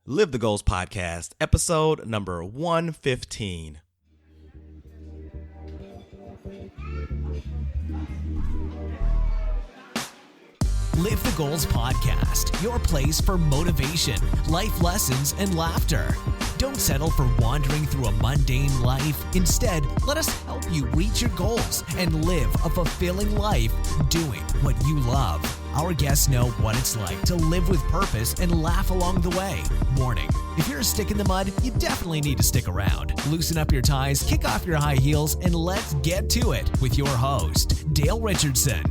Live the Goals Podcast, episode number 115. Live the Goals Podcast, your place for motivation, life lessons, and laughter. Don't settle for wandering through a mundane life. Instead, let us help you reach your goals and live a fulfilling life doing what you love. Our guests know what it's like to live with purpose and laugh along the way. Warning, if you're a stick in the mud, you definitely need to stick around. Loosen up your ties, kick off your high heels, and let's get to it with your host, Dale Richardson.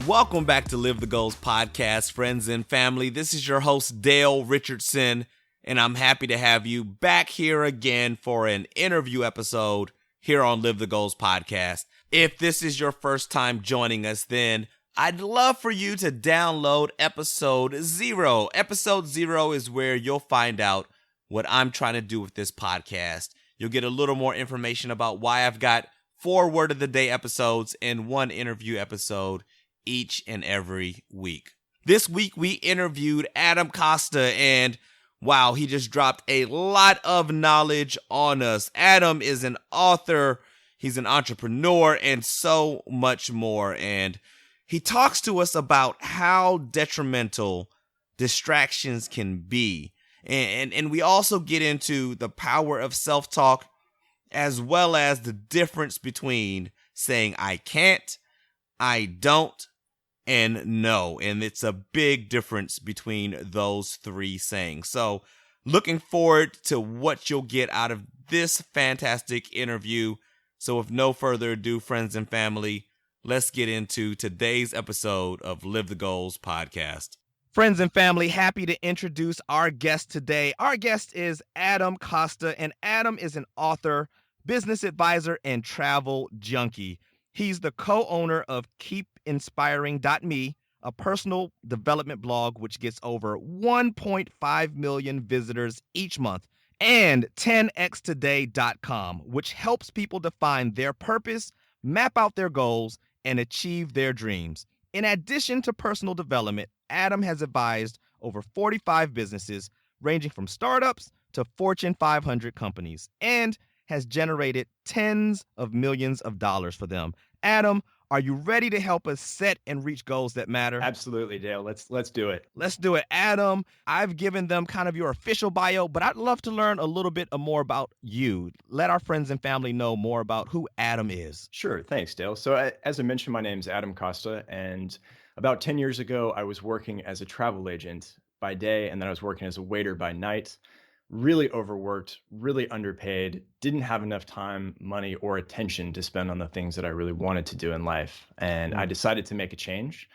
Welcome back to Live the Goals Podcast, friends and family. This is your host, Dale Richardson, and I'm happy to have you back here again for an interview episode here on Live the Goals Podcast. If this is your first time joining us, then I'd love for you to download episode 0. Episode 0 is where you'll find out what I'm trying to do with this podcast. You'll get a little more information about why I've got 4 Word of the Day episodes and 1 interview episode each and every week. This week we interviewed Adam Costa, and wow, he just dropped a lot of knowledge on us. Adam is an author, he's an entrepreneur, and so much more. And he talks to us about how detrimental distractions can be. And we also get into the power of self-talk, as well as the difference between saying I can't, I don't, and no. And it's a big difference between those 3 sayings. So looking forward to what you'll get out of this fantastic interview. So with no further ado, friends and family, let's get into today's episode of Live the Goals Podcast. Friends and family, happy to introduce our guest today. Our guest is Adam Costa, and Adam is an author, business advisor, and travel junkie. He's the co-owner of keepinspiring.me, a personal development blog which gets over 1.5 million visitors each month, and 10xtoday.com, which helps people define their purpose, map out their goals, and achieve their dreams. In addition to personal development, Adam has advised over 45 businesses, ranging from startups to Fortune 500 companies, and has generated tens of millions of dollars for them. Adam, are you ready to help us set and reach goals that matter? Absolutely, Dale. Let's do it. Let's do it. Adam, I've given them kind of your official bio, but I'd love to learn a little bit more about you. Let our friends and family know more about who Adam is. Sure. Thanks, Dale. So as I mentioned, my name's Adam Costa, and about 10 years ago, I was working as a travel agent by day, and then I was working as a waiter by night. Really overworked, really underpaid, didn't have enough time, money, or attention to spend on the things that I really wanted to do in life. And I decided to make a change.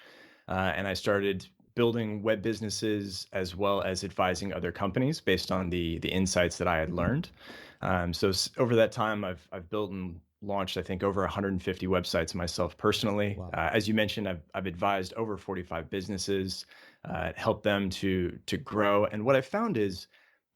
And I started building web businesses as well as advising other companies based on the insights that I had learned. Over that time, I've built and launched, I think, over 150 websites myself personally. Wow. As you mentioned, I've advised over 45 businesses, helped them to grow. And what I found is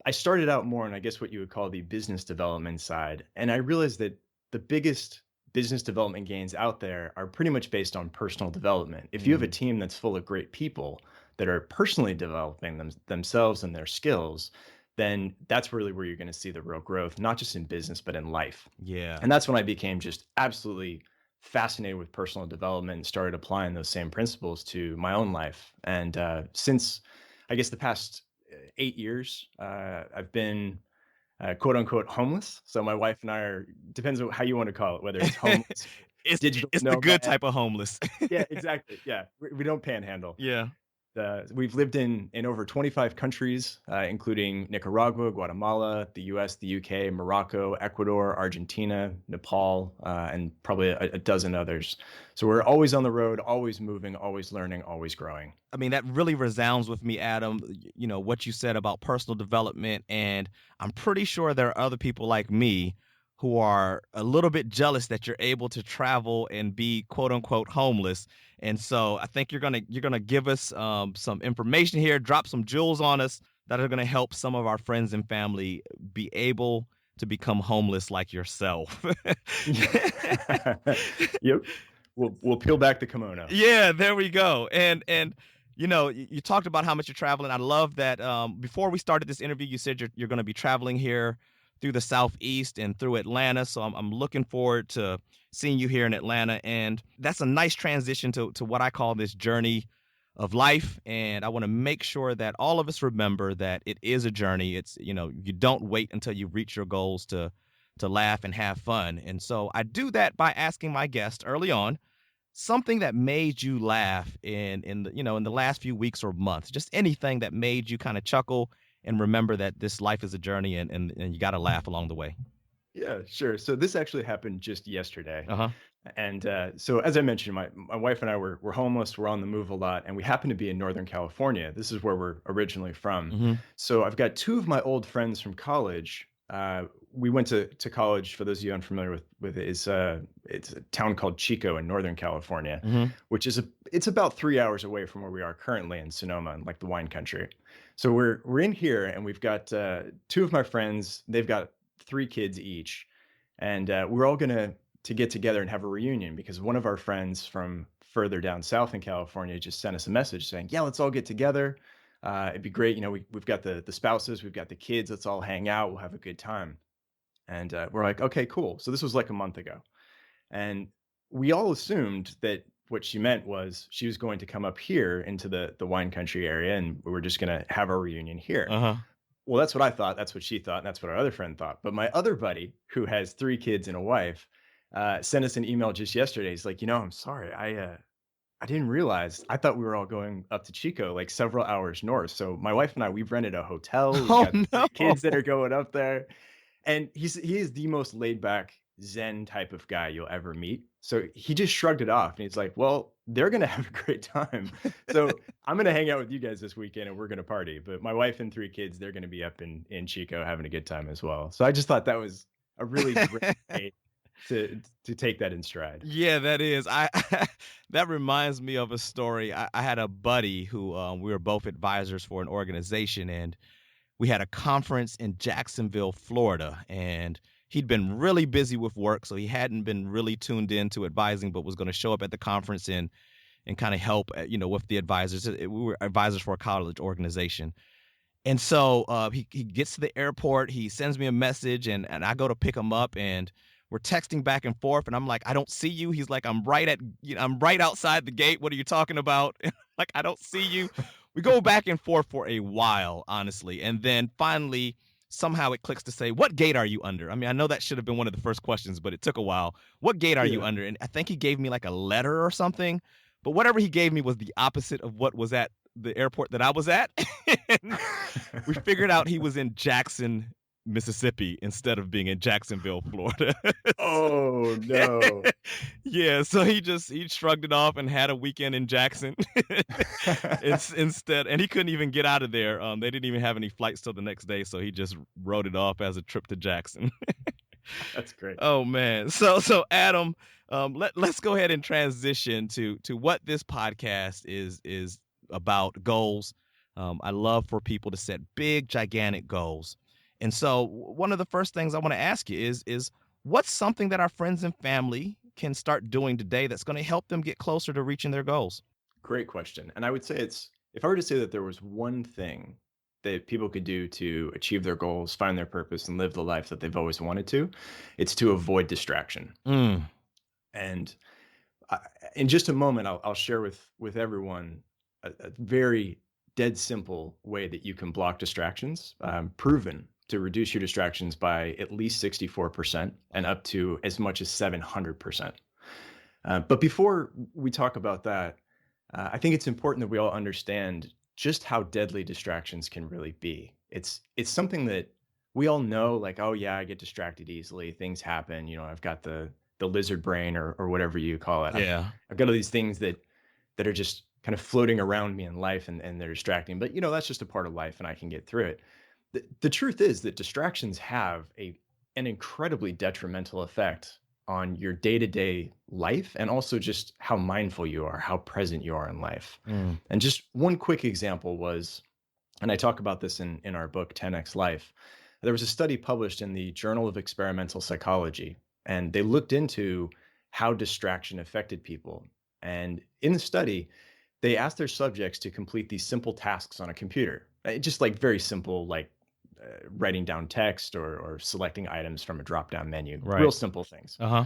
I started out more on, I guess, what you would call the business development side. And I realized that the biggest business development gains out there are pretty much based on personal development. If you have a team that's full of great people that are personally developing themselves and their skills, then that's really where you're going to see the real growth, not just in business, but in life. Yeah. And that's when I became just absolutely fascinated with personal development and started applying those same principles to my own life. And since, I guess, the past 8 years, I've been quote unquote homeless. So my wife and I depends on how you want to call it, whether it's homeless, it's digital the good type of homeless. Yeah, exactly. Yeah. We don't panhandle. Yeah. We've lived in over 25 countries, including Nicaragua, Guatemala, the US, the UK, Morocco, Ecuador, Argentina, Nepal, and probably a dozen others. So we're always on the road, always moving, always learning, always growing. I mean, that really resounds with me, Adam, what you said about personal development. And I'm pretty sure there are other people like me who are a little bit jealous that you're able to travel and be quote unquote homeless. And so I think you're gonna give us some information here, drop some jewels on us that are gonna help some of our friends and family be able to become homeless like yourself. Yep. we'll peel back the kimono. Yeah, there we go. And you talked about how much you're traveling. I love that. Before we started this interview, you said you're going to be traveling here through the Southeast and through Atlanta. So I'm looking forward to seeing you here in Atlanta. And that's a nice transition to what I call this journey of life. And I want to make sure that all of us remember that it is a journey. It's, you don't wait until you reach your goals to laugh and have fun. And so I do that by asking my guest early on something that made you laugh in the last few weeks or months, just anything that made you kind of chuckle and remember that this life is a journey and you got to laugh along the way. Yeah, sure. So this actually happened just yesterday. Uh-huh. And so as I mentioned, my wife and I were homeless. We're on the move a lot, and we happen to be in Northern California. This is where we're originally from. Mm-hmm. So I've got two of my old friends from college. We went to college. For those of you unfamiliar with it, it's a town called Chico in Northern California, Mm-hmm. which is it's about 3 hours away from where we are currently in Sonoma, in like the wine country. So we're in here, and we've got two of my friends. They've got 3 kids each, and we're all gonna to get together and have a reunion because one of our friends from further down south in California just sent us a message saying, "Yeah, let's all get together. It'd be great. We've got the spouses, we've got the kids. Let's all hang out. We'll have a good time." And we're like, "Okay, cool." So this was like a month ago, and we all assumed that what she meant was she was going to come up here into the wine country area, and we were just going to have our reunion here. Uh-huh. Well, that's what I thought. That's what she thought. And that's what our other friend thought. But my other buddy, who has 3 kids and a wife, sent us an email just yesterday. He's like, I'm sorry. I didn't realize. I thought we were all going up to Chico, like several hours north. So my wife and I, we've rented a hotel. We've got 3 kids that are going up there. And he is the most laid back Zen type of guy you'll ever meet. So he just shrugged it off and he's like, "Well, they're going to have a great time. So I'm going to hang out with you guys this weekend and we're going to party. But my wife and 3 kids, they're going to be up in Chico having a good time as well." So I just thought that was a really great way to take that in stride. Yeah, that is. That reminds me of a story. I had a buddy who we were both advisors for an organization, and we had a conference in Jacksonville, Florida, and he'd been really busy with work, so he hadn't been really tuned in to advising, but was going to show up at the conference and kind of help, with the advisors. We were advisors for a college organization. And so he gets to the airport, he sends me a message, and I go to pick him up, and we're texting back and forth, and I'm like, "I don't see you." He's like, I'm right outside the gate. What are you talking about?" Like, "I don't see you." We go back and forth for a while, honestly. And then finally, somehow it clicks to say, "What gate are you under?" I mean, I know that should have been one of the first questions, but it took a while. "What gate are you under?" And I think he gave me like a letter or something, but whatever he gave me was the opposite of what was at the airport that I was at. And we figured out he was in Jackson, Mississippi, instead of being in Jacksonville, Florida. Oh, no. Yeah, so he shrugged it off and had a weekend in Jackson instead. And he couldn't even get out of there. They didn't even have any flights till the next day, so he just wrote it off as a trip to Jackson. That's great. Oh man. So Adam, let's go ahead and transition to what this podcast is about, goals. I love for people to set big, gigantic goals. And so one of the first things I want to ask you is what's something that our friends and family can start doing today that's going to help them get closer to reaching their goals? Great question. And I would say if I were to say that there was one thing that people could do to achieve their goals, find their purpose, and live the life that they've always wanted to, it's to avoid distraction. And in just a moment, I'll share with everyone a very dead simple way that you can block distractions, proven to reduce your distractions by at least 64% and up to as much as 700%. But before we talk about that, I think it's important that we all understand just how deadly distractions can really be. It's something that we all know, like, oh yeah, I get distracted easily. Things happen. I've got the lizard brain or whatever you call it. Yeah. I've got all these things that are just kind of floating around me in life and they're distracting. But that's just a part of life and I can get through it. The truth is that distractions have an incredibly detrimental effect on your day-to-day life and also just how mindful you are, how present you are in life. And just one quick example was, and I talk about this in our book, 10X Life, there was a study published in the Journal of Experimental Psychology, and they looked into how distraction affected people. And in the study, they asked their subjects to complete these simple tasks on a computer, just like very simple, like writing down text or selecting items from a drop-down menu, real Right. simple things, Uh-huh.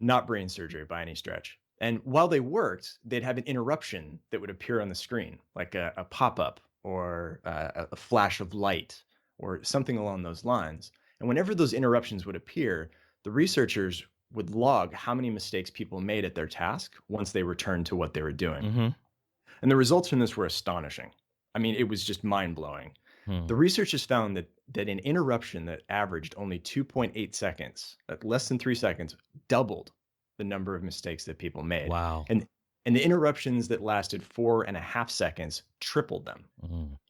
not brain surgery by any stretch. And while they worked, they'd have an interruption that would appear on the screen, like a pop-up or a flash of light or something along those lines. And whenever those interruptions would appear, the researchers would log how many mistakes people made at their task once they returned to what they were doing. Mm-hmm. And the results from this were astonishing. I mean, it was just mind-blowing. The researchers found that an interruption that averaged only 2.8 seconds, less than 3 seconds, doubled the number of mistakes that people made. Wow. And the interruptions that lasted 4.5 seconds tripled them.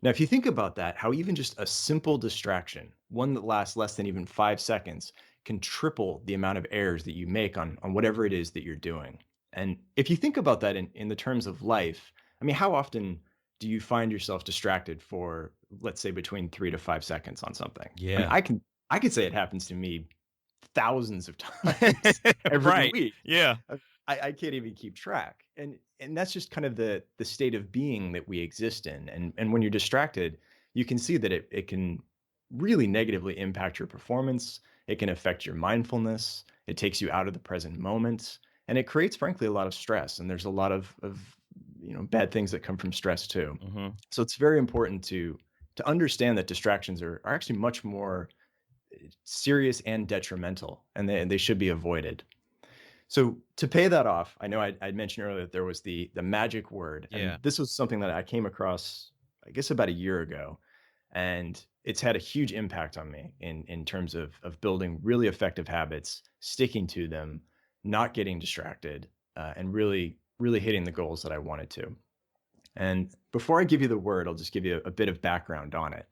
Now, if you think about that, how even just a simple distraction, one that lasts less than even 5 seconds, can triple the amount of errors that you make on whatever it is that you're doing. And if you think about that in the terms of life, I mean, how often do you find yourself distracted for, let's say, between 3 to 5 seconds on something? Yeah. I mean, I could say it happens to me thousands of times every Right. week. Yeah. I can't even keep track. And that's just kind of the state of being that we exist in. And when you're distracted, you can see that it can really negatively impact your performance. It can affect your mindfulness. It takes you out of the present moment. And it creates, frankly, a lot of stress. And there's a lot of bad things that come from stress too. Mm-hmm. So it's very important to understand that distractions are actually much more serious and detrimental, and they should be avoided. So to pay that off, I know I'd mentioned earlier that there was the magic word. Yeah. And this was something that I came across, I guess, about a year ago. And it's had a huge impact on me in terms of building really effective habits, sticking to them, not getting distracted, and really hitting the goals that I wanted to. And before I give you the word, I'll just give you a bit of background on it.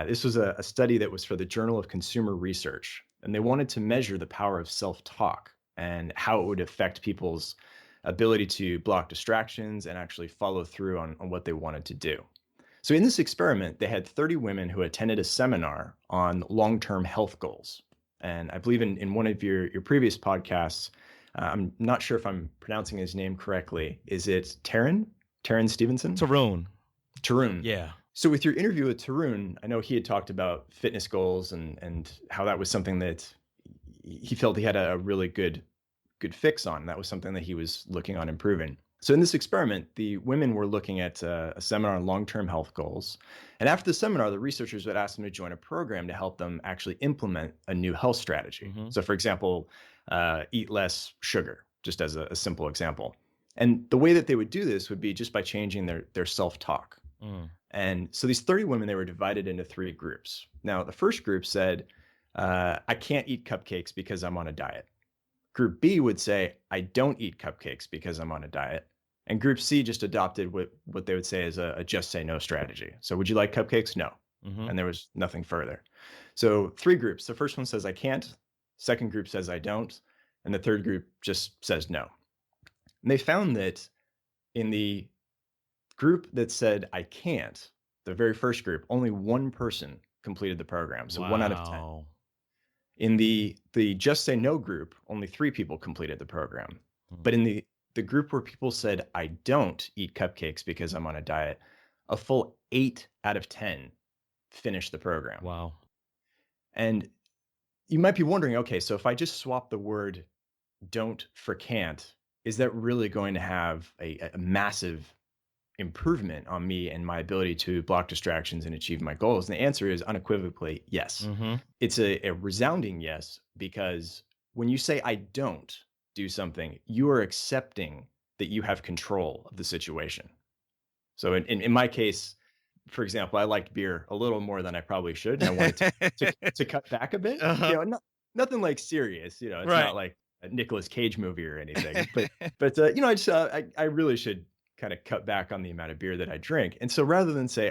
This was a study that was for the Journal of Consumer Research, and they wanted to measure the power of self-talk and how it would affect people's ability to block distractions and actually follow through on what they wanted to do. So in this experiment, they had 30 women who attended a seminar on long-term health goals. And I believe in one of your previous podcasts, I'm not sure if I'm pronouncing his name correctly. Is it Taryn Stevenson? Tarun. Yeah. So with your interview with Tarun, I know he had talked about fitness goals and how that was something that he felt he had a really good fix on. That was something that he was looking on improving. So in this experiment, the women were looking at a seminar on long-term health goals. And after the seminar, the researchers would ask them to join a program to help them actually implement a new health strategy. Mm-hmm. So for example, eat less sugar, just as a simple example. And the way that they would do this would be just by changing their self-talk. And so these 30 women, they were divided into 3 groups. Now, the first group said, I can't eat cupcakes because I'm on a diet. Group B would say, I don't eat cupcakes because I'm on a diet. And Group C just adopted what they would say is a just say no strategy. So would you like cupcakes? No. Mm-hmm. And there was nothing further. So 3 groups. The first one says I can't. Second group says I don't. And the third group just says no. And they found that in the group that said I can't, the very first group, only 1 person completed the program. So 1 out of 10. In the just say no group, only 3 people completed the program. But in the group where people said, I don't eat cupcakes because I'm on a diet, a full 8 out of 10 finished the program. Wow. And you might be wondering, okay, so if I just swap the word don't for can't, is that really going to have a massive improvement on me and my ability to block distractions and achieve my goals? And the answer is unequivocally yes. Mm-hmm. It's a resounding yes, because when you say I don't do something, you are accepting that you have control of the situation. So in my case, for example, I liked beer a little more than I probably should. And I wanted to cut back a bit. Uh-huh. Nothing like serious. It's Right. not like a Nicolas Cage movie or anything. But I really should kind of cut back on the amount of beer that I drink. And so rather than say,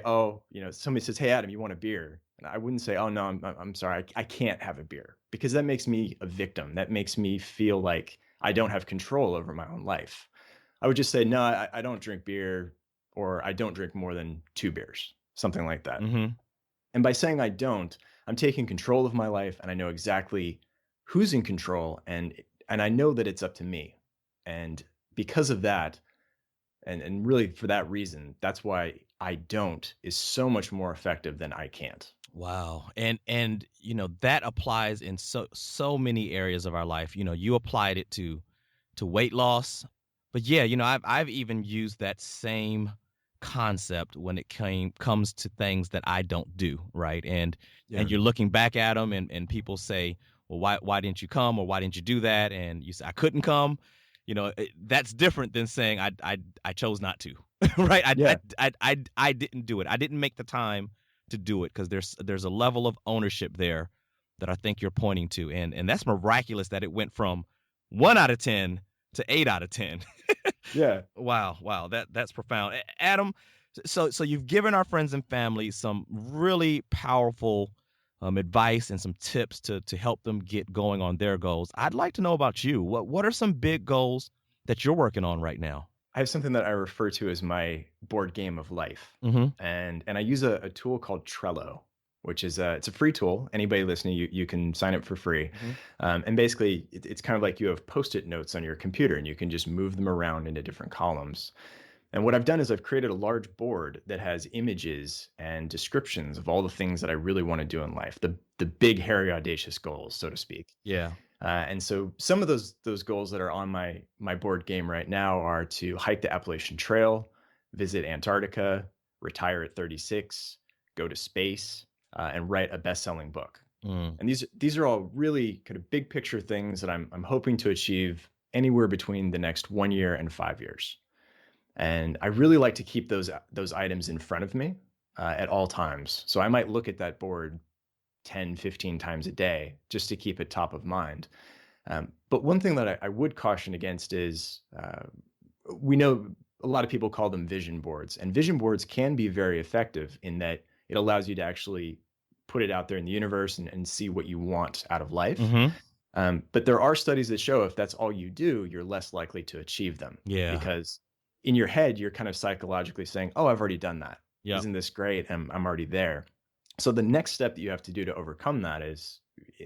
somebody says, hey, Adam, you want a beer? And I wouldn't say, oh, no, I'm sorry, I can't have a beer, because that makes me a victim. That makes me feel like I don't have control over my own life. I would just say, no, I don't drink beer, or I don't drink more than 2 beers, something like that. Mm-hmm. And by saying I don't, I'm taking control of my life, and I know exactly who's in control and And I know that it's up to me. And because of that, and really for that reason, that's why I don't is so much more effective than I can't. Wow. And that applies in so many areas of our life. You applied it to weight loss. But yeah, I've even used that same concept when it comes to things that I don't do, right? And Yeah. you're looking back at them, and people say, "Well, why didn't you come, or why didn't you do that?" And you say, "I couldn't come." That's different than saying I chose not to, right? Yeah. I didn't do it. I didn't make the time to do it, because there's a level of ownership there that I think you're pointing to, and that's miraculous that it went from 1 out of 10 to 8 out of 10. Yeah. Wow, that's profound. Adam, so you've given our friends and family some really powerful advice and some tips to help them get going on their goals. I'd like to know about you. What are some big goals that you're working on right now? I have something that I refer to as my board game of life. Mm-hmm. And I use a tool called Trello, which is it's a free tool. Anybody listening, you can sign up for free. Mm-hmm. And basically, it's kind of like you have Post-it notes on your computer, and you can just move them around into different columns. And what I've done is I've created a large board that has images and descriptions of all the things that I really want to do in life, the big, hairy, audacious goals, so to speak. Yeah. And so some of those goals that are on my board game right now are to hike the Appalachian Trail, visit Antarctica, retire at 36, go to space, and write a best-selling book. Mm. And these are all really kind of big picture things that I'm hoping to achieve anywhere between the next 1 year and 5 years. And I really like to keep those items in front of me at all times. So I might look at that board 10, 15 times a day just to keep it top of mind. But one thing that I would caution against is we know a lot of people call them vision boards, and vision boards can be very effective in that it allows you to actually put it out there in the universe and see what you want out of life. Mm-hmm. But there are studies that show if that's all you do, you're less likely to achieve them. Yeah. Because in your head, you're kind of psychologically saying, oh, I've already done that. Yep. Isn't this great? I'm already there. So the next step that you have to do to overcome that is,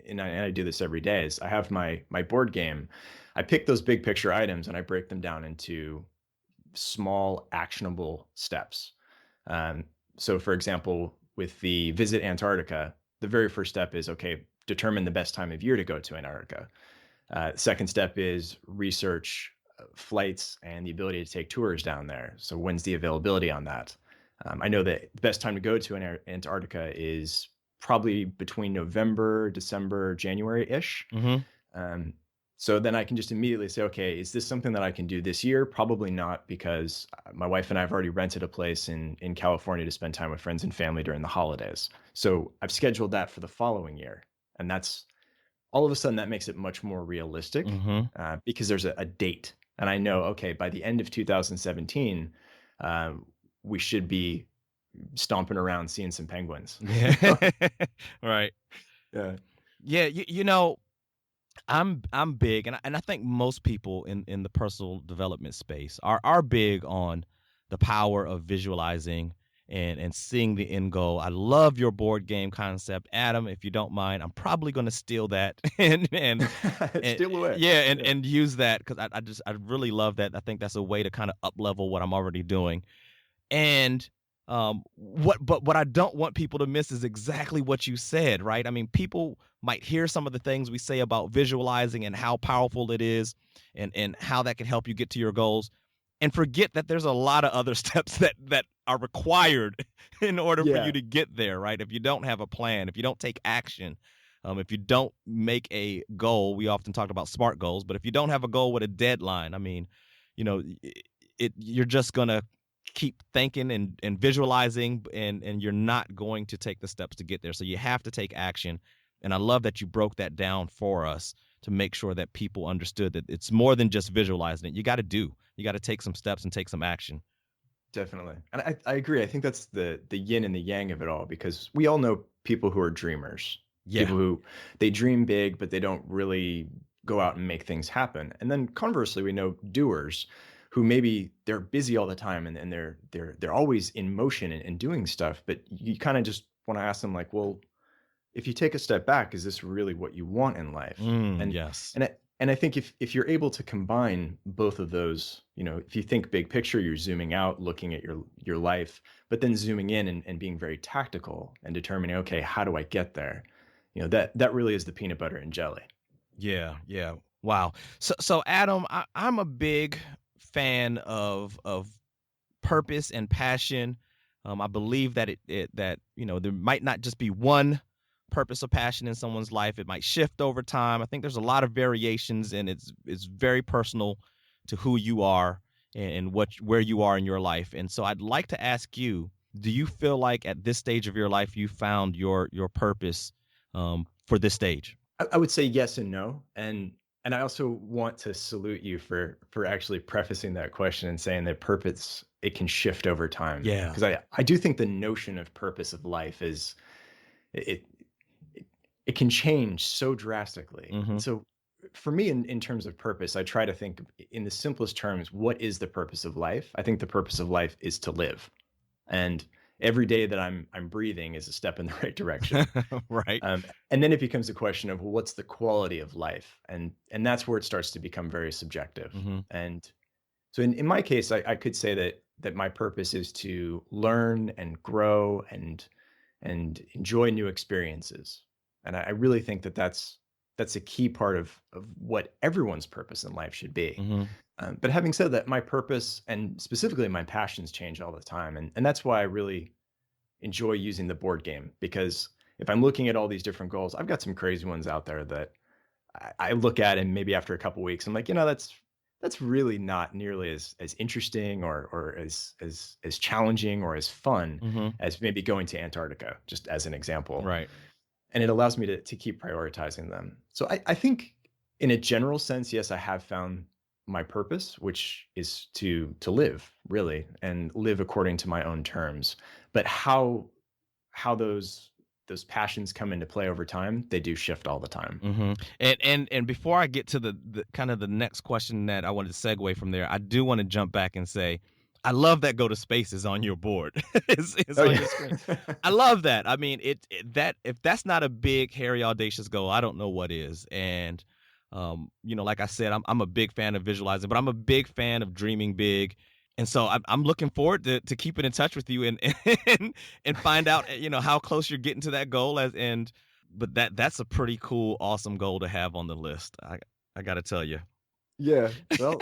and I do this every day, is I have my board game. I pick those big picture items and I break them down into small, actionable steps. So for example, with the visit Antarctica, the very first step is, okay, determine the best time of year to go to Antarctica. Second step is research flights and the ability to take tours down there. So when's the availability on that? I know that the best time to go to Antarctica is probably between November, December, January-ish. Mm-hmm. So then I can just immediately say, okay, is this something that I can do this year? Probably not, because my wife and I have already rented a place in California to spend time with friends and family during the holidays. So I've scheduled that for the following year. And that's all of a sudden that makes it much more realistic because there's a date. And I know, okay, by the end of 2017, we should be stomping around seeing some penguins. Yeah. Right. Yeah. Yeah. I'm big, and I think most people in the personal development space are big on the power of visualizing and seeing the end goal. I love your board game concept, Adam. If you don't mind, I'm probably going to steal that and steal away. Yeah, and use that, because I really love that. I think that's a way to kind of up level what I'm already doing. And what I don't want people to miss is exactly what you said, right? I mean, people might hear some of the things we say about visualizing and how powerful it is and how that can help you get to your goals, and forget that there's a lot of other steps that are required in order for you to get there, right? If you don't have a plan, if you don't take action, if you don't make a goal, we often talk about SMART goals, but if you don't have a goal with a deadline, I mean, you're just going to keep thinking and visualizing, and you're not going to take the steps to get there. So you have to take action. And I love that you broke that down for us to make sure that people understood that it's more than just visualizing it. You got to take some steps and take some action. Definitely. And I agree. I think that's the yin and the yang of it all, because we all know people who are dreamers. Yeah. People who they dream big, but they don't really go out and make things happen. And then conversely, we know doers who maybe they're busy all the time and they're always in motion and doing stuff, but you kind of just want to ask them, like, well, if you take a step back, is this really what you want in life? Yes. And And I think if you're able to combine both of those, if you think big picture, you're zooming out, looking at your life, but then zooming in and being very tactical and determining, okay, how do I get there? That really is the peanut butter and jelly. Yeah, yeah. Wow. So Adam, I'm a big fan of purpose and passion. I believe that that there might not just be one purpose or passion in someone's life. It might shift over time. I think there's a lot of variations, and it's very personal to who you are and where you are in your life. And so I'd like to ask you, do you feel like at this stage of your life you found your purpose for this stage? I would say yes and no, and I also want to salute you for actually prefacing that question and saying that purpose, it can shift over time. Yeah. Because I do think the notion of purpose of life is it it, it can change so drastically. Mm-hmm. And so for me, in terms of purpose, I try to think in the simplest terms, what is the purpose of life? I think the purpose of life is to live. And every day that I'm breathing is a step in the right direction. Right. And then it becomes a question of, well, what's the quality of life? And that's where it starts to become very subjective. Mm-hmm. And so in my case, I could say that my purpose is to learn and grow and enjoy new experiences. And I really think that's a key part of what everyone's purpose in life should be. Mm-hmm. But having said that, my purpose and specifically my passions change all the time. And that's why I really enjoy using the board game, because if I'm looking at all these different goals, I've got some crazy ones out there that I look at, and maybe after a couple of weeks, I'm like, that's really not nearly as interesting or as challenging or as fun Mm-hmm. as maybe going to Antarctica, just as an example. Right. And it allows me to keep prioritizing them. So I think in a general sense, yes, I have found my purpose, which is to live really and live according to my own terms. But how those passions come into play over time, they do shift all the time. Mm-hmm. And before I get to the kind of the next question that I wanted to segue from there, I do want to jump back and say, I love that go to space is on your board. It's Oh on yeah. your screen. I love that. I mean, that if that's not a big, hairy, audacious goal, I don't know what is. And like I said, I'm a big fan of visualizing, but I'm a big fan of dreaming big. And so I'm looking forward to keeping in touch with you and find out how close you're getting to that goal. But that's a pretty cool, awesome goal to have on the list. I got to tell you. Yeah. Well,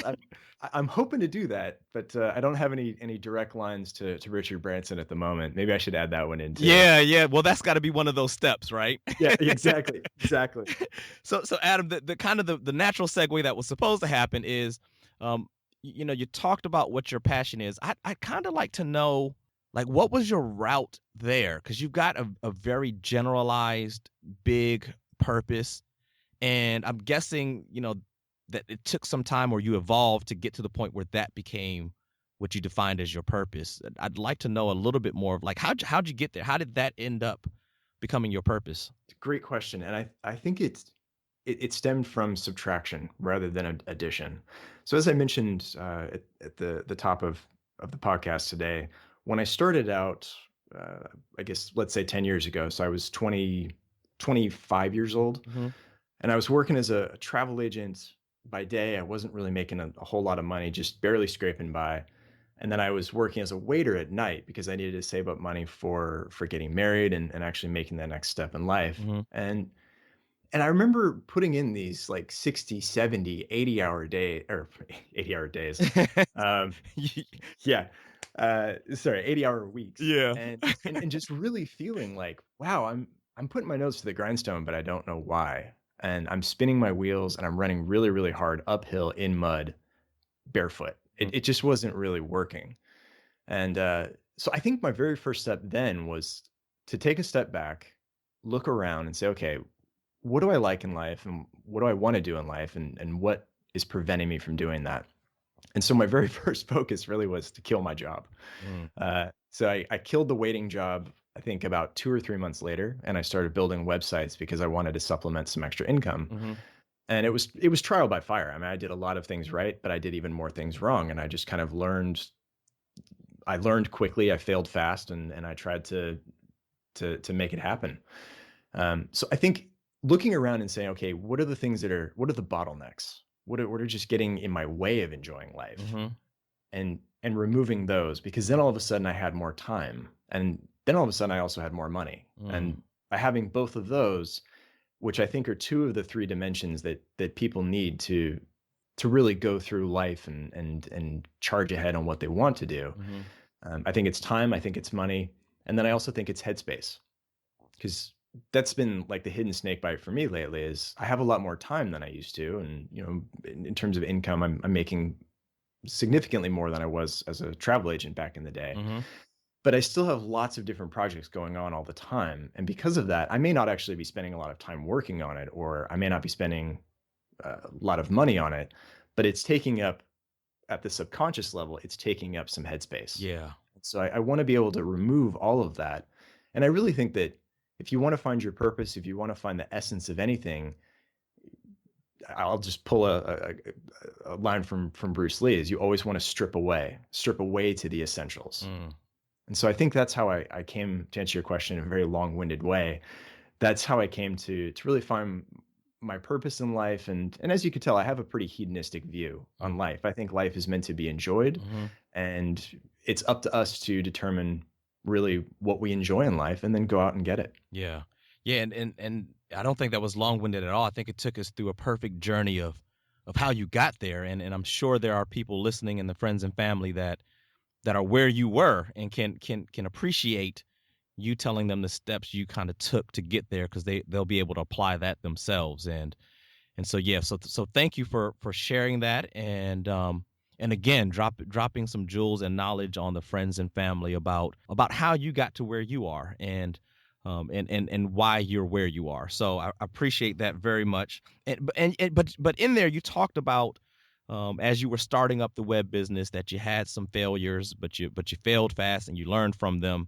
I'm hoping to do that, but I don't have any direct lines to Richard Branson at the moment. Maybe I should add that one in too. Yeah. Well, that's got to be one of those steps, right? Yeah, exactly. So Adam, the kind of the natural segue that was supposed to happen is, you talked about what your passion is. I kind of like to know, like, what was your route there? Because you've got a very generalized, big purpose, and I'm guessing, that it took some time or you evolved to get to the point where that became what you defined as your purpose. I'd like to know a little bit more of, like, how'd you get there? How did that end up becoming your purpose? It's a great question, and I think it stemmed from subtraction rather than addition. So as I mentioned at the top of the podcast today, when I started out, I guess let's say 10 years ago, so I was 25 years old, Mm-hmm. and I was working as a travel agent by day. I wasn't really making a whole lot of money, just barely scraping by. And then I was working as a waiter at night because I needed to save up money for getting married and actually making that next step in life. Mm-hmm. And I remember putting in these like 60, 70, 80-hour day or 80-hour days. Yeah. Sorry, 80-hour weeks. Yeah. And just really feeling like, wow, I'm putting my nose to the grindstone, but I don't know why. And I'm spinning my wheels and I'm running really, really hard uphill in mud, barefoot. It just wasn't really working. And so I think my very first step then was to take a step back, look around and say, okay, what do I like in life and what do I want to do in life and what is preventing me from doing that? And so my very first focus really was to kill my job. So I killed the waiting job, I think about 2 or 3 months later, and I started building websites because I wanted to supplement some extra income. Mm-hmm. And it was trial by fire. I mean, I did a lot of things right, but I did even more things wrong. And I just kind of learned. I learned quickly. I failed fast, and I tried to make it happen. So I think looking around and saying, okay, what are the bottlenecks? What are just getting in my way of enjoying life? Mm-hmm. And removing those, because then all of a sudden I had more time, and then all of a sudden I also had more money. And by having both of those, which I think are two of the three dimensions that people need to really go through life and charge ahead on what they want to do. I think it's time, I think it's money, and then I also think it's headspace, because that's been like the hidden snake bite for me lately. Is I have a lot more time than I used to, and in terms of income, I'm making significantly more than I was as a travel agent back in the day. But I still have lots of different projects going on all the time. And because of that, I may not actually be spending a lot of time working on it, or I may not be spending a lot of money on it, but it's taking up, at the subconscious level, it's taking up some headspace. Yeah. So I want to be able to remove all of that. And I really think that if you want to find your purpose, if you want to find the essence of anything, I'll just pull a line from Bruce Lee, is you always want to strip away to the essentials. And so I think that's how I came, to answer your question in a very long-winded way, that's how I came to really find my purpose in life. And as you can tell, I have a pretty hedonistic view on life. I think life is meant to be enjoyed, and it's up to us to determine really what we enjoy in life and then go out and get it. Yeah. Yeah. And I don't think that was long-winded at all. I think it took us through a perfect journey of how you got there. And I'm sure there are people listening, and the friends and family that are where you were and can appreciate you telling them the steps you kind of took to get there, because they'll be able to apply that themselves. And so, yeah, so thank you for sharing that. And again, dropping some jewels and knowledge on the friends and family about how you got to where you are, and why you're where you are. So I appreciate that very much. But in there, you talked about, as you were starting up the web business, that you had some failures, but you failed fast and you learned from them.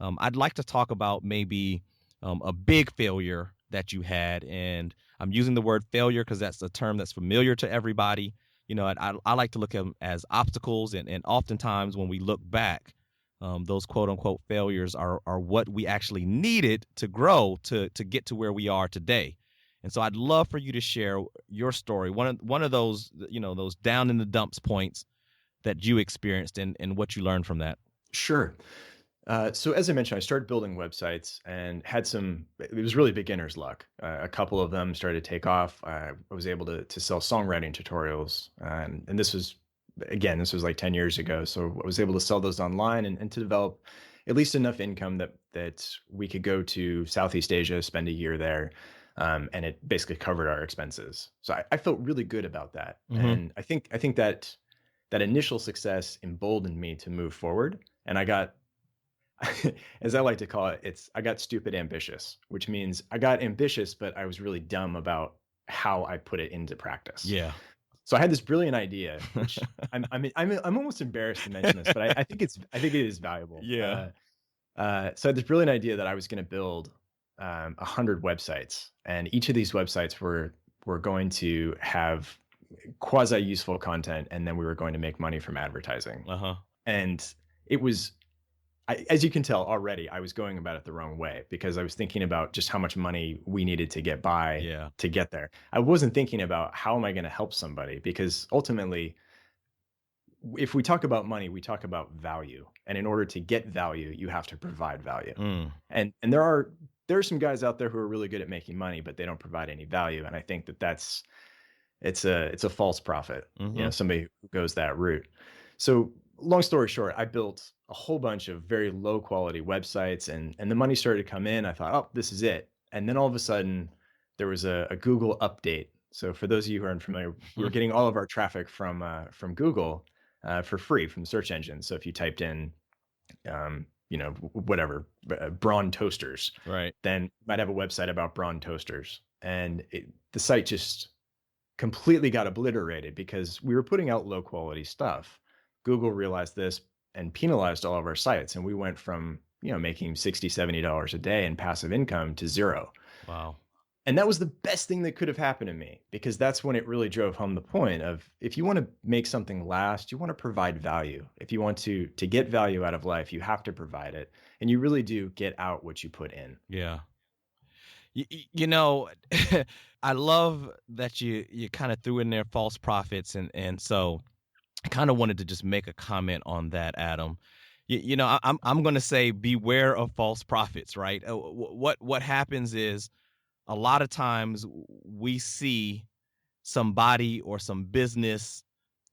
I'd like to talk about maybe a big failure that you had, and I'm using the word failure because that's a term that's familiar to everybody. I like to look at them as obstacles, and oftentimes when we look back, those quote unquote failures are what we actually needed to grow to get to where we are today. And so I'd love for you to share your story, one of those, those down in the dumps points that you experienced, and what you learned from that. Sure. So as I mentioned, I started building websites and it was really beginner's luck. A couple of them started to take off. I was able to sell songwriting tutorials. And this was like 10 years ago. So I was able to sell those online and to develop at least enough income that we could go to Southeast Asia, spend a year there. And it basically covered our expenses. So I felt really good about that. And I think that initial success emboldened me to move forward. And I got, as I like to call it, I got stupid ambitious, which means I got ambitious, but I was really dumb about how I put it into practice. Yeah. So I had this brilliant idea, which I'm almost embarrassed to mention this, but I think it is valuable. Yeah. So I had this brilliant idea that I was going to build 100 websites, and each of these websites were going to have quasi useful content, and then we were going to make money from advertising. And it was, as you can tell already, I was going about it the wrong way, because I was thinking about just how much money we needed to get by to get there. I wasn't thinking about how am I going to help somebody, because ultimately, if we talk about money, we talk about value. And in order to get value, you have to provide value. And there are some guys out there who are really good at making money, but they don't provide any value. And I think it's a false prophet, somebody who goes that route. So long story short, I built a whole bunch of very low quality websites, and the money started to come in. I thought, oh, this is it. And then all of a sudden there was a Google update. So for those of you who are unfamiliar, we were getting all of our traffic from Google for free from the search engine. So if you typed in, whatever, Braun toasters, right, then you might have a website about Braun toasters. And the site just completely got obliterated because we were putting out low quality stuff. Google realized this and penalized all of our sites. And we went from, making $60, $70 a day in passive income to zero. Wow. And that was the best thing that could have happened to me, because that's when it really drove home the point of, if you want to make something last, you want to provide value. If you want to get value out of life, you have to provide it. And you really do get out what you put in. Yeah. You know, I love that you kind of threw in there false prophets, and so I kind of wanted to just make a comment on that, Adam. You know, I'm going to say beware of false prophets, right? What happens is a lot of times we see somebody or some business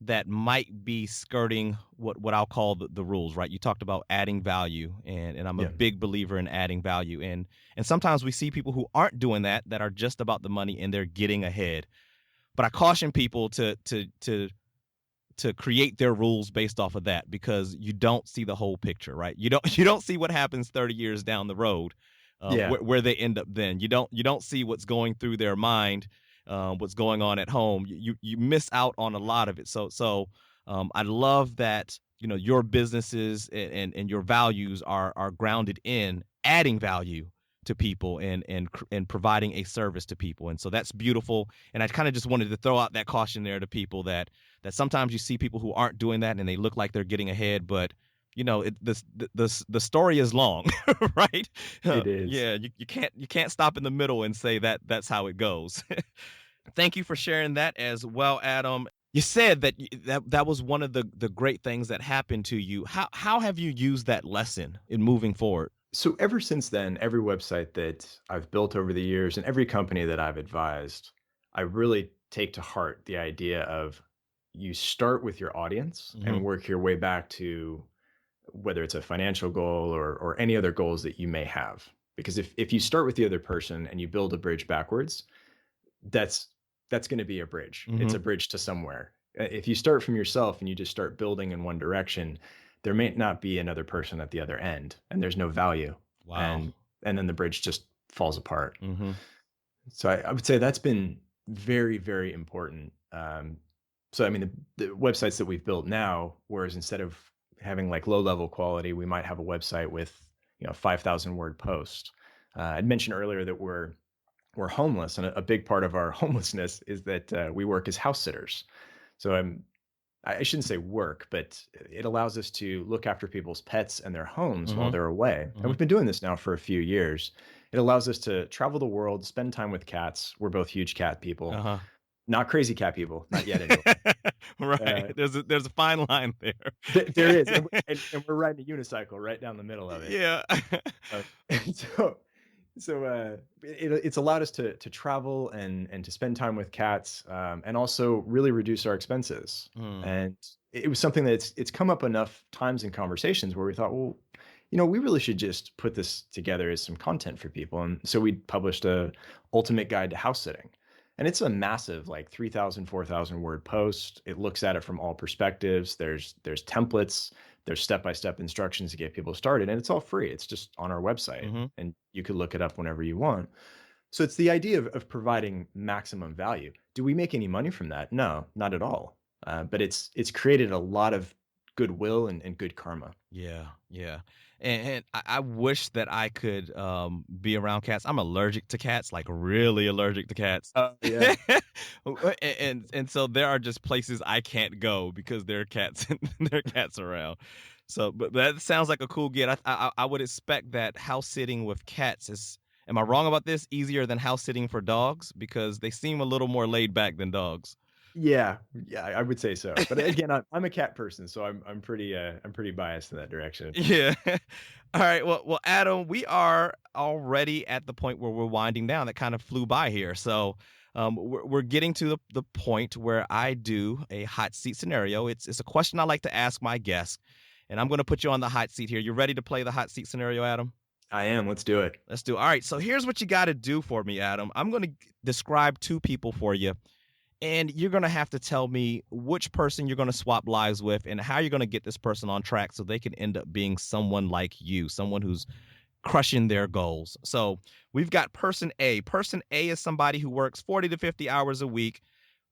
that might be skirting what I'll call the rules, right? You talked about adding value, and I'm a Yeah. big believer in adding value. And sometimes we see people who aren't doing that are just about the money and they're getting ahead. But I caution people to create their rules based off of that, because you don't see the whole picture, right? You don't see what happens 30 years down the road, Yeah. where they end up then. You don't see what's going through their mind, what's going on at home. You miss out on a lot of it. So I love that, your businesses and your values are grounded in adding value to people and providing a service to people. And so that's beautiful. And I kind of just wanted to throw out that caution there to people that sometimes you see people who aren't doing that and they look like they're getting ahead, but the story is long, right? It is. Yeah, you can't stop in the middle and say that's how it goes. Thank you for sharing that as well, Adam. You said that was one of the great things that happened to you. How have you used that lesson in moving forward? So ever since then, every website that I've built over the years and every company that I've advised, I really take to heart the idea of you start with your audience and work your way back to whether it's a financial goal or any other goals that you may have. Because if you start with the other person and you build a bridge backwards, that's going to be a bridge. It's a bridge to somewhere. If you start from yourself and you just start building in one direction, there may not be another person at the other end, and there's no value. Wow. And then the bridge just falls apart. Mm-hmm. So I would say that's been very, very important. So I mean, the websites that we've built now, whereas instead of having like low level quality, we might have a website with 5,000 word post. I'd mentioned earlier that we're homeless, and a big part of our homelessness is that we work as house sitters. So I shouldn't say work, but it allows us to look after people's pets and their homes while they're away. And we've been doing this now for a few years. It allows us to travel the world, spend time with cats. We're both huge cat people, not crazy cat people, not yet anyway. Right. There's a fine line there. There is, and we're riding a unicycle right down the middle of it. Yeah. So it's allowed us to travel and to spend time with cats, and also really reduce our expenses. And it was something that it's come up enough times in conversations where we thought, well, we really should just put this together as some content for people. And so we published a ultimate guide to house sitting. And it's a massive, like 3,000, 4,000 word post. It looks at it from all perspectives. There's templates. There's step-by-step instructions to get people started. And it's all free. It's just on our website. And you could look it up whenever you want. So it's the idea of providing maximum value. Do we make any money from that? No, not at all. But it's created a lot of goodwill and good karma. Yeah, yeah. And I wish that I could be around cats. I'm allergic to cats, like really allergic to cats. Yeah. and so there are just places I can't go because there are cats there are cats around. So, but that sounds like a cool gig. I would expect that house sitting with cats is, am I wrong about this, easier than house sitting for dogs, because they seem a little more laid back than dogs. Yeah, I would say so. But again, I'm a cat person, so I'm pretty biased in that direction. Yeah. All right. Well, Adam, we are already at the point where we're winding down. That kind of flew by here. So, we're getting to the point where I do a hot seat scenario. It's a question I like to ask my guests, and I'm going to put you on the hot seat here. You ready to play the hot seat scenario, Adam? I am. Let's do it. Let's do it. All right. So here's what you got to do for me, Adam. I'm going to describe two people for you, and you're going to have to tell me which person you're going to swap lives with and how you're going to get this person on track so they can end up being someone like you, someone who's crushing their goals. So we've got person A. Person A is somebody who works 40 to 50 hours a week,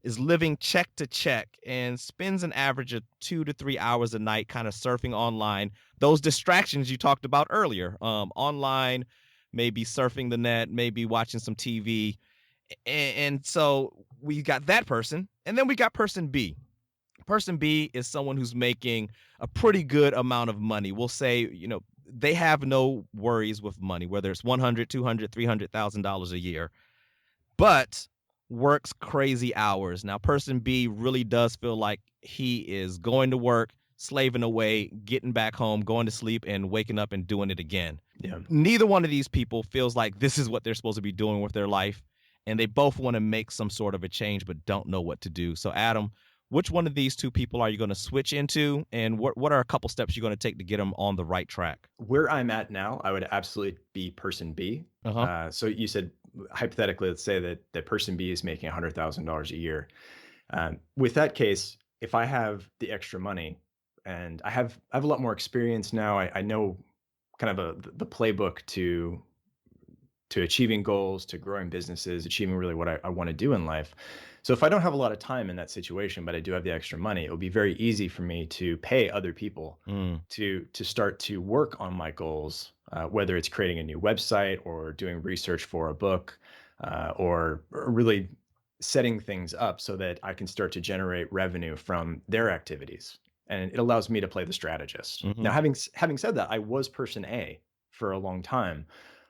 is living check to check, and spends an average of 2 to 3 hours a night kind of surfing online. Those distractions you talked about earlier, online, maybe surfing the net, maybe watching some TV. And so we got that person, and then we got person B. Person B is someone who's making a pretty good amount of money. We'll say, they have no worries with money, whether it's $100, $200, $300,000 a year, but works crazy hours. Now, person B really does feel like he is going to work, slaving away, getting back home, going to sleep, and waking up and doing it again. Yeah. Neither one of these people feels like this is what they're supposed to be doing with their life, and they both want to make some sort of a change but don't know what to do. So, Adam, which one of these two people are you going to switch into, and what are a couple steps you're going to take to get them on the right track? Where I'm at now, I would absolutely be person B. So you said, hypothetically, let's say that person B is making $100,000 a year. With that case, if I have the extra money and I have a lot more experience now, I know kind of the playbook to achieving goals, to growing businesses, achieving really what I want to do in life. So if I don't have a lot of time in that situation, but I do have the extra money, it would be very easy for me to pay other people to start to work on my goals, whether it's creating a new website or doing research for a book, or really setting things up so that I can start to generate revenue from their activities. And it allows me to play the strategist. Now, having said that, I was person A for a long time,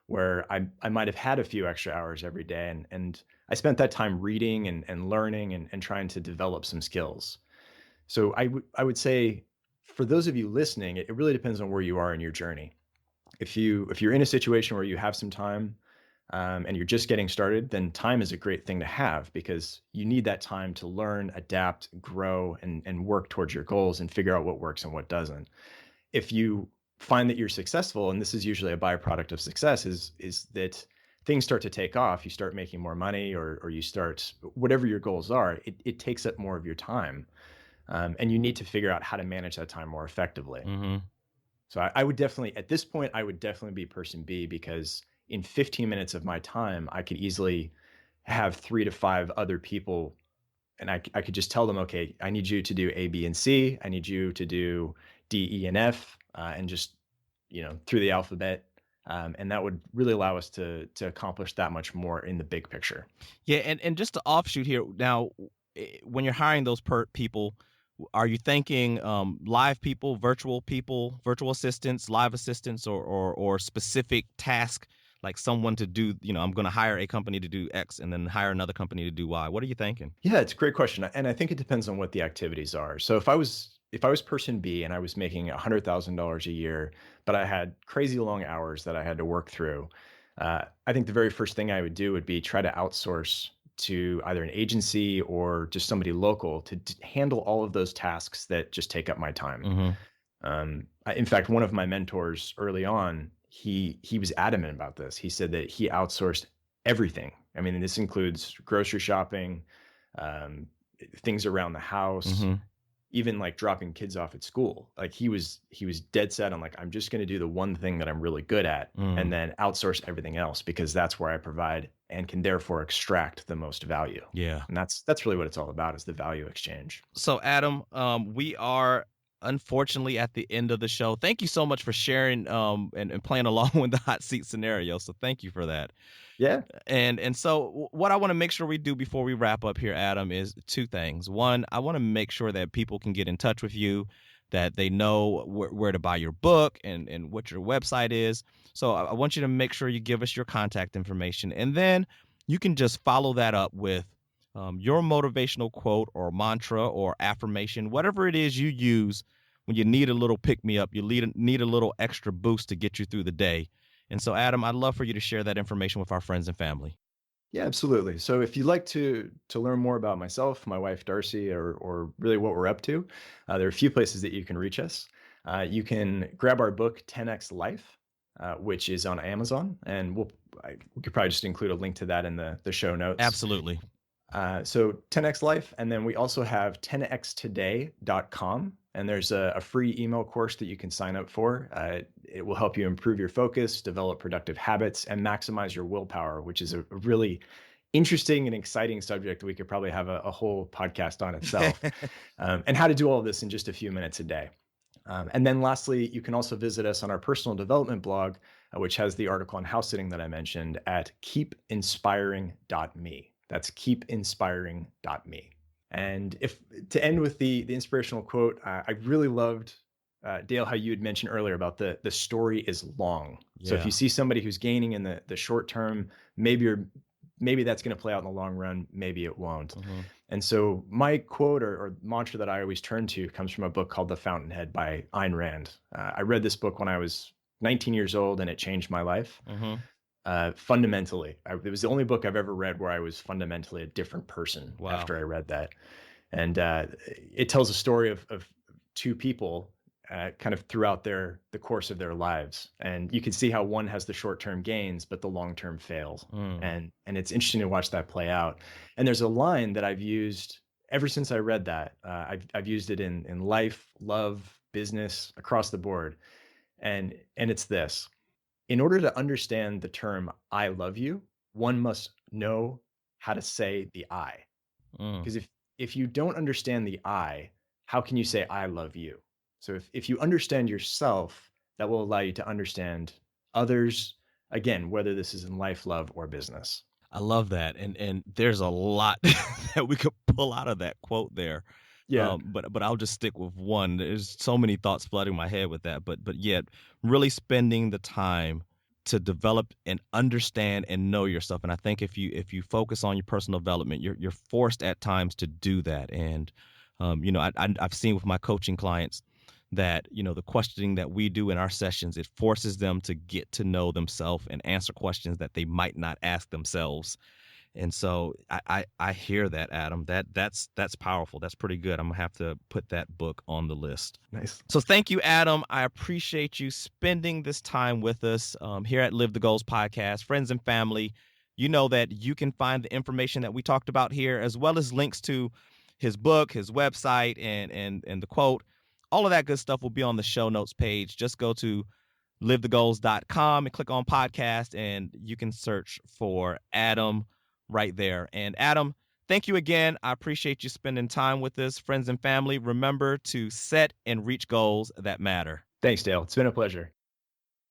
where I might have had a few extra hours every day. And I spent that time reading and learning and trying to develop some skills. So I would say, for those of you listening, it really depends on where you are in your journey. If you're in a situation where you have some time and you're just getting started, then time is a great thing to have, because you need that time to learn, adapt, grow, and work towards your goals and figure out what works and what doesn't. If you find that you're successful, and this is usually a byproduct of success, is that things start to take off, you start making more money, or you start, whatever your goals are, it takes up more of your time. And you need to figure out how to manage that time more effectively. So I would definitely, at this point, I would definitely be person B, because in 15 minutes of my time, I could easily have 3 to 5 other people, and I could just tell them, okay, I need you to do A, B, and C. I need you to do D, E, and F, and just, through the alphabet. And that would really allow us to accomplish that much more in the big picture. Yeah, and just to offshoot here, now, when you're hiring those people, are you thinking live people, virtual assistants, live assistants, or specific task, like someone to do, I'm going to hire a company to do X and then hire another company to do Y? What are you thinking? Yeah, it's a great question. And I think it depends on what the activities are. So if I was person B and I was making $100,000 a year, but I had crazy long hours that I had to work through, I think the very first thing I would do would be try to outsource to either an agency or just somebody local to handle all of those tasks that just take up my time. In fact, one of my mentors early on, he was adamant about this. He said that he outsourced everything. I mean, this includes grocery shopping, things around the house, even like dropping kids off at school. Like he was dead set on, like, I'm just going to do the one thing that I'm really good at and then outsource everything else, because that's where I provide and can therefore extract the most value. Yeah. And that's really what it's all about, is the value exchange. So Adam, we are unfortunately at the end of the show. Thank you so much for sharing and playing along with the hot seat scenario. So thank you for that. Yeah. And so what I want to make sure we do before we wrap up here, Adam, is 2 things. One, I want to make sure that people can get in touch with you, that they know where to buy your book and what your website is. So I want you to make sure you give us your contact information. And then you can just follow that up with your motivational quote or mantra or affirmation, whatever it is you use when you need a little pick-me-up, you need a little extra boost to get you through the day. And so, Adam, I'd love for you to share that information with our friends and family. Yeah, absolutely. So if you'd like to learn more about myself, my wife, Darcy, or really what we're up to, there are a few places that you can reach us. You can grab our book, 10X Life, which is on Amazon. And we could probably just include a link to that in the show notes. Absolutely. So 10X Life. And then we also have 10xtoday.com. And there's a free email course that you can sign up for. It will help you improve your focus, develop productive habits, and maximize your willpower, which is a really interesting and exciting subject that we could probably have a whole podcast on itself. And how to do all of this in just a few minutes a day. And then lastly, you can also visit us on our personal development blog, which has the article on house sitting that I mentioned, at keepinspiring.me. That's keepinspiring.me. And if to end with the inspirational quote, I really loved Dale, how you had mentioned earlier about the story is long. So if Yeah. you see somebody who's gaining in the short term, maybe that's going to play out in the long run, maybe it won't. And so my quote or mantra that I always turn to comes from a book called The Fountainhead by Ayn Rand. I read this book when I was 19 years old, and it changed my life fundamentally. It was the only book I've ever read where I was fundamentally a different person after I read that. And it tells a story of two people kind of throughout the course of their lives. And you can see how one has the short-term gains, but the long-term fails. And it's interesting to watch that play out. And there's a line that I've used ever since I read that. I've used it in life, love, business, across the board. And it's this: in order to understand the term "I love you," one must know how to say the "I." Because if you don't understand the "I," how can you say "I love you"? So if you understand yourself, that will allow you to understand others, again, whether this is in life, love, or business. I love that. And there's a lot that we could pull out of that quote there. Yeah. But I'll just stick with one. There's so many thoughts flooding my head with that. But yet really spending the time to develop and understand and know yourself. And I think if you focus on your personal development, you're forced at times to do that. And I've seen with my coaching clients that, the questioning that we do in our sessions, it forces them to get to know themselves and answer questions that they might not ask themselves. And so I hear that, Adam. That's powerful. That's pretty good. I'm gonna have to put that book on the list. Nice. So thank you, Adam. I appreciate you spending this time with us here at Live the Goals podcast. Friends and family, you know that you can find the information that we talked about here, as well as links to his book, his website, and the quote. All of that good stuff will be on the show notes page. Just go to livethegoals.com and click on podcast, and you can search for Adam right there. And Adam, thank you again. I appreciate you spending time with us. Friends and family, remember to set and reach goals that matter. Thanks, Dale. It's been a pleasure.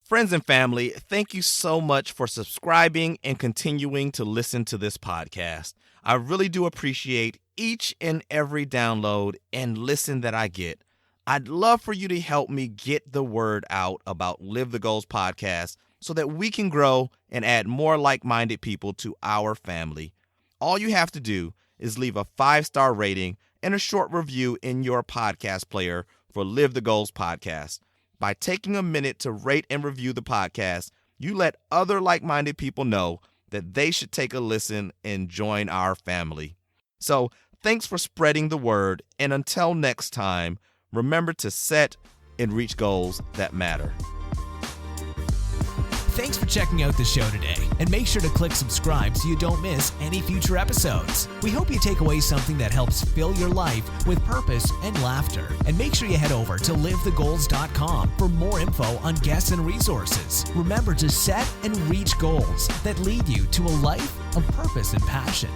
Friends and family, thank you so much for subscribing and continuing to listen to this podcast. I really do appreciate each and every download and listen that I get. I'd love for you to help me get the word out about Live the Goals podcast so that we can grow and add more like-minded people to our family. All you have to do is leave a 5-star rating and a short review in your podcast player for Live the Goals podcast. By taking a minute to rate and review the podcast, you let other like-minded people know that they should take a listen and join our family. So thanks for spreading the word, and until next time, remember to set and reach goals that matter. Thanks for checking out the show today, and make sure to click subscribe so you don't miss any future episodes. We hope you take away something that helps fill your life with purpose and laughter. And make sure you head over to livethegoals.com for more info on guests and resources. Remember to set and reach goals that lead you to a life of purpose and passion.